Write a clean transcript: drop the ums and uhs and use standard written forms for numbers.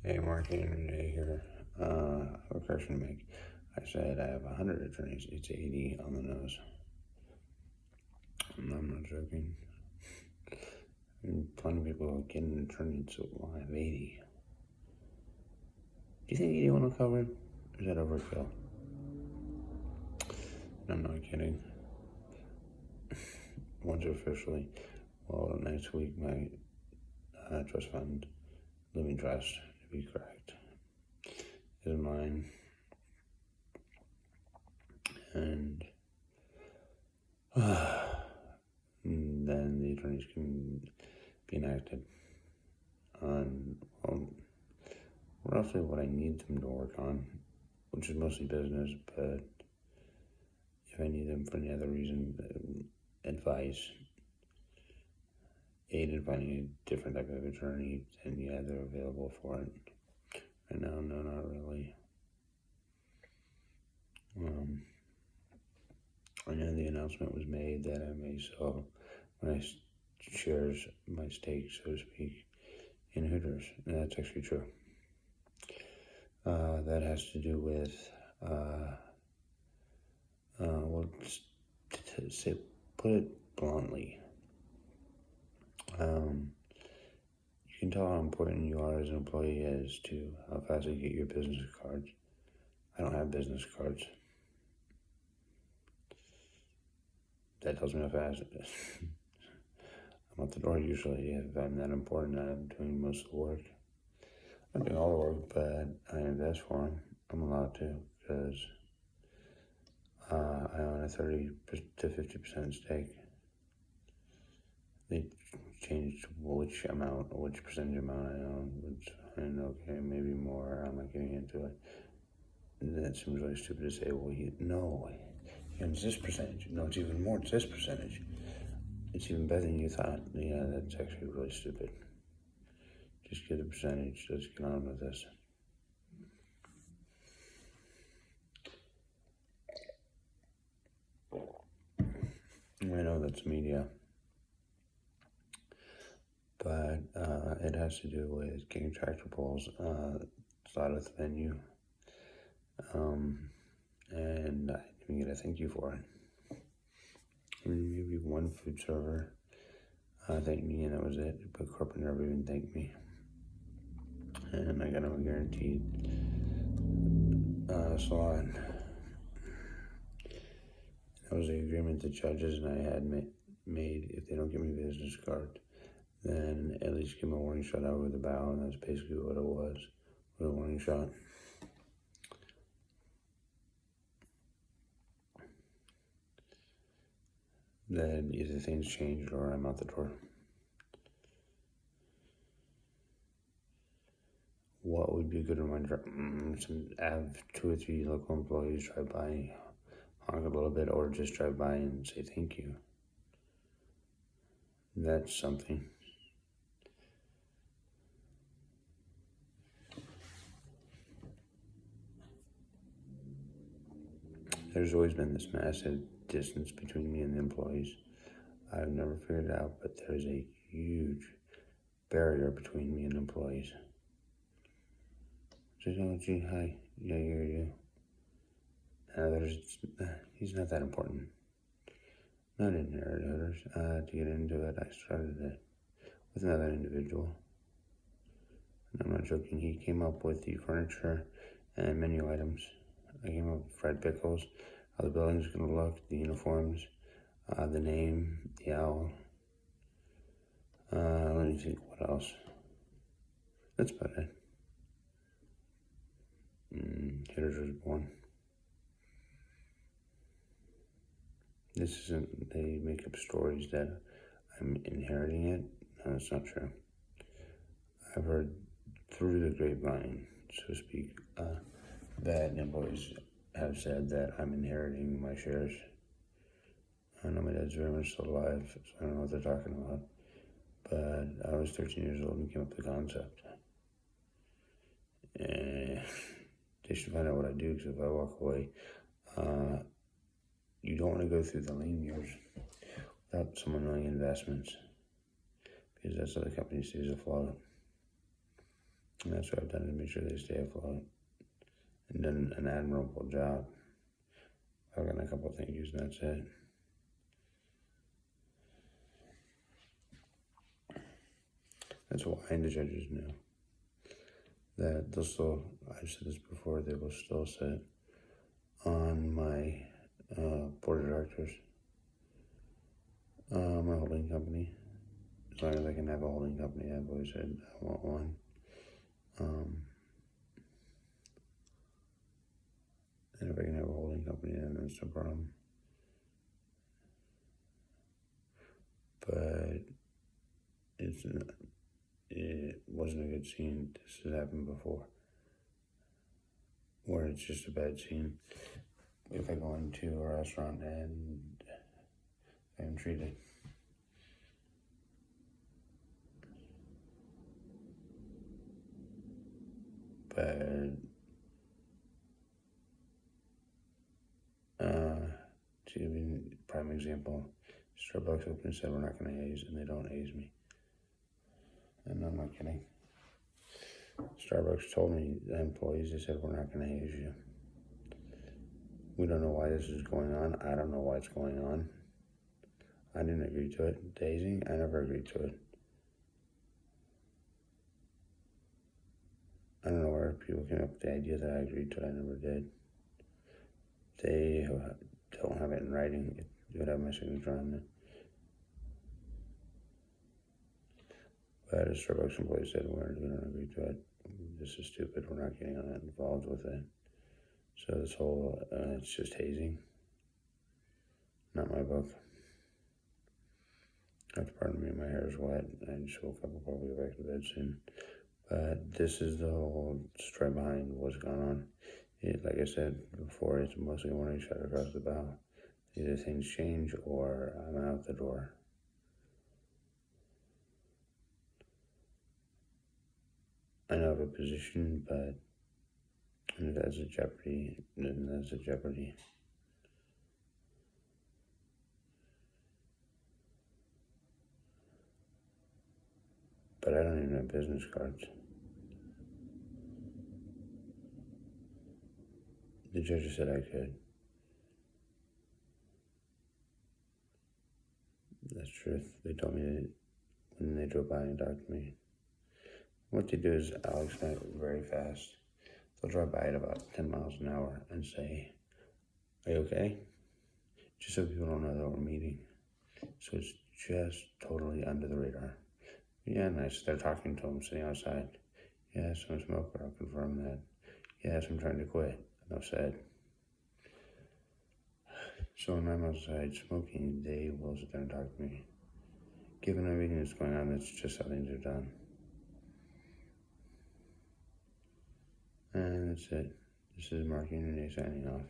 Hey, Mark, Day here. I have a correction to make. I said I have 100 attorneys. It's 80 on the nose. And I'm not joking. Plenty of people get an attorney, so I have 80. Do you think 81 will cover it? Or is that overkill? I'm not kidding. Once officially, well, next week, my trust fund, living trust, to be correct, is mine. And then the attorneys can be enacted on, well, roughly what I need them to work on, which is mostly business, but if I need them for any other reason, advice, aid in finding a different type of attorney, then yeah, they're available for it. Right now, no, not really. I know the announcement was made that I may sell my shares, my stake, so to speak, in Hooters, and that's actually true. That has to do with, well, to put it bluntly, you can tell how important you are as an employee as to how fast you get your business cards. I don't have business cards. That tells me how fast it is. I'm at the door usually if I'm that important. I'm doing most of the work. I'm doing all the work, but I invest for them. I'm allowed to because I own a 30 to 50% stake. They changed which percentage amount I own, which I know, okay, maybe more. I'm not getting into it. That seems really stupid to say, well, he owns this percentage. No, it's even more, it's this percentage. It's even better than you thought. Yeah, that's actually really stupid. Just get a percentage. Let's get on with this. I know that's media, but it has to do with getting tractor pulls out of the venue. And I didn't even get a thank you for it. Maybe one food server thanked me, and that was it. But corporate never even thanked me. And I got them a guaranteed slot. That was the agreement the judges and I had made. If they don't give me a business card, then at least give them a warning shot over the bow, and that's basically what it was, with a warning shot. That either things changed or I'm out the door. What would be a good reminder? Have 2 or 3 local employees drive by, honk a little bit, or just drive by and say thank you. That's something. There's always been this massive distance between me and the employees. I've never figured it out, but there's a huge barrier between me and employees. Just, oh, gee, hi, yeah, you're you. He's not that important. Not in Hooters. To get into it, I started it with another individual. And I'm not joking, he came up with the furniture and menu items. I came up with fried pickles, how the building's going to look, the uniforms, the name, the owl. Let me think, what else? That's about it. Hooters was born. This isn't, they make up stories that I'm inheriting it. No, that's not true. I've heard through the grapevine, so to speak, that employees have said that I'm inheriting my shares. I know my dad's very much still alive, so I don't know what they're talking about. But I was 13 years old and came up with the concept. And they should find out what I do, because if I walk away, you don't want to go through the lean years without someone knowing investments, because that's how the company stays afloat. And that's what I've done to make sure they stay afloat. And done an admirable job. I've gotten a couple of thank yous, and that's it. That's why the judges know that they'll still, I've said this before, they will still sit on my board of directors, my holding company. As long as I can have a holding company, I've always said I want one. And if I can have a holding company, then that's no problem. But it wasn't a good scene. This has happened before, where it's just a bad scene. If I go into a restaurant and I'm treated, but to give you a prime example, Starbucks opened and said we're not going to haze, and they don't haze me. And I'm not kidding. Starbucks told me, the employees, they said we're not going to haze you. We don't know why this is going on. I don't know why it's going on. I didn't agree to it. Hazing, I never agreed to it. I don't know where people came up with the idea that I agreed to it. I never did. They don't have it in writing. It would have my signature on it. But a Starbucks employee said, we don't agree to it. This is stupid. We're not getting involved with it. So this whole, it's just hazing. Not my book. Have to pardon me, my hair is wet. I just woke up. I'll probably go back to bed soon. But this is the whole story behind what's going on. Like I said before, it's mostly a warning shot across the bow. Either things change or I'm out the door. I know I have a position, but that's a jeopardy. And that's a jeopardy. But I don't even have business cards. The judge said I could. That's truth. They told me that when they drove by and talked to me. What they do is, I'll explain it very fast. They'll drive by at about 10 miles an hour and say, are you okay? Just so people don't know that we're meeting. So it's just totally under the radar. Yeah, nice. They're talking to them sitting outside. Yes, I'm a smoker. I'll confirm that. Yes, I'm trying to quit. Enough said. So when I'm outside smoking, they will sit there and talk to me. Given everything that's going on, that's just how things are done. And that's it. This is Mark Unity signing off.